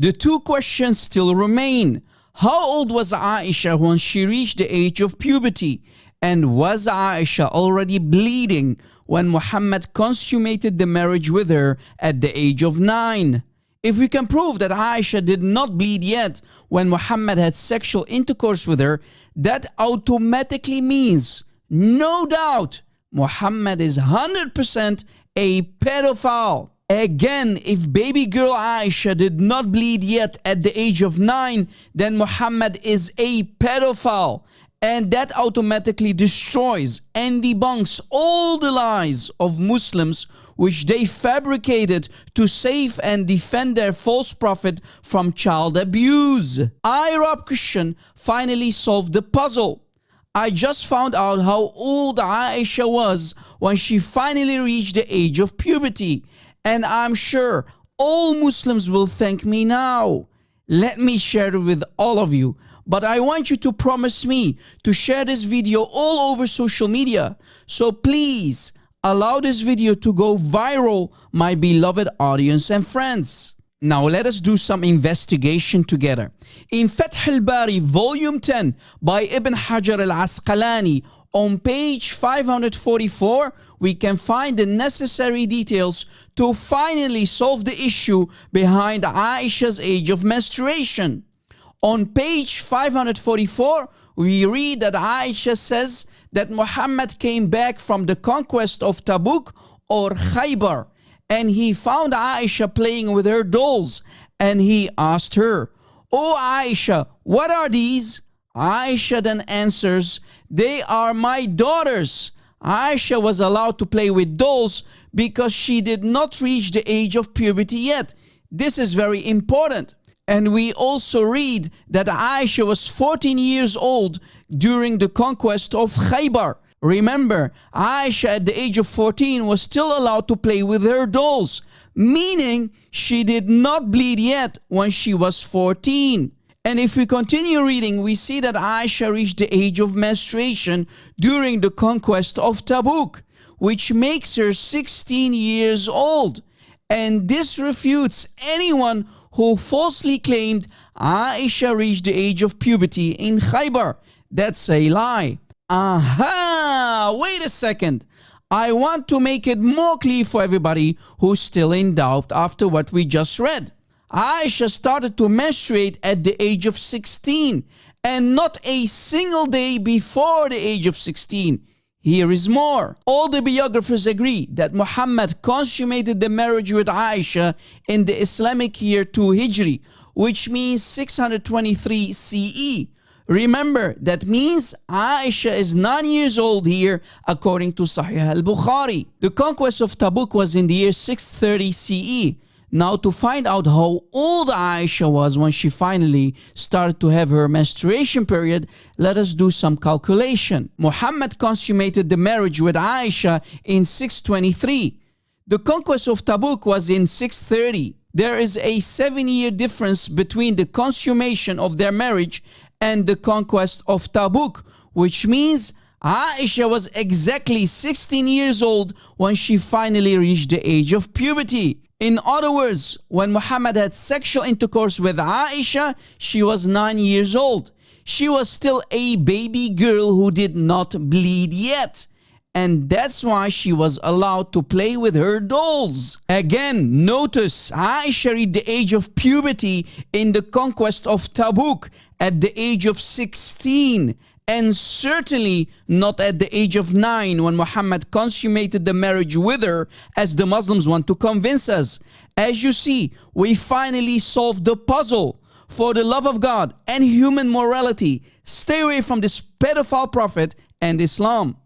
The two questions still remain. How old was Aicha when she reached the age of puberty? And was Aicha already bleeding when Muhammad consummated the marriage with her at the age of 9? If we can prove that Aicha did not bleed yet when Muhammad had sexual intercourse with her, that automatically means, no doubt, Muhammad is 100% a pedophile. Again, if baby girl Aicha did not bleed yet at the age of 9, then Muhammad is a pedophile. And that automatically destroys and debunks all the lies of Muslims which they fabricated to save and defend their false prophet from child abuse. I, Rob Christian, finally solved the puzzle. I just found out how old Aicha was when she finally reached the age of puberty. And I'm sure all Muslims will thank me now. Let me share it with all of you. But I want you to promise me to share this video all over social media. So please allow this video to go viral, my beloved audience and friends. Now let us do some investigation together. In Fath al-Bari, volume 10 by Ibn Hajar al-Asqalani, on page 544, we can find the necessary details to finally solve the issue behind Aicha's age of menstruation. On page 544, we read that Aicha says that Muhammad came back from the conquest of Tabuk or Khaybar, and he found Aicha playing with her dolls, and he asked her, "Oh Aicha, what are these?" Aicha then answers, "They are my daughters." Aicha was allowed to play with dolls because she did not reach the age of puberty yet. This is very important. And we also read that Aicha was 14 years old during the conquest of Khaybar. Remember, Aicha at the age of 14 was still allowed to play with her dolls, meaning she did not bleed yet when she was 14. And if we continue reading, we see that Aicha reached the age of menstruation during the conquest of Tabuk, which makes her 16 years old. And this refutes anyone who falsely claimed Aicha reached the age of puberty in Khaybar. That's a lie. Aha! Wait a second. I want to make it more clear for everybody who's still in doubt after what we just read. Aicha started to menstruate at the age of 16 and not a single day before the age of 16. Here is more. All the biographers agree that Muhammad consummated the marriage with Aicha in the Islamic year 2 Hijri, which means 623 CE. Remember, that means Aicha is 9 years old here according to Sahih al-Bukhari. The conquest of Tabuk was in the year 630 CE. Now, to find out how old Aicha was when she finally started to have her menstruation period, let us do some calculation. Muhammad consummated the marriage with Aicha in 623. The conquest of Tabuk was in 630. There is a 7-year difference between the consummation of their marriage and the conquest of Tabuk, which means Aicha was exactly 16 years old when she finally reached the age of puberty. In other words, when Muhammad had sexual intercourse with Aicha, she was 9 years old. She was still a baby girl who did not bleed yet. And that's why she was allowed to play with her dolls. Again, notice Aicha reached the age of puberty in the conquest of Tabuk at the age of 16. And certainly not at the age of 9 when Muhammad consummated the marriage with her, as the Muslims want to convince us. As you see, we finally solved the puzzle. For the love of God and human morality, stay away from this pedophile prophet and Islam.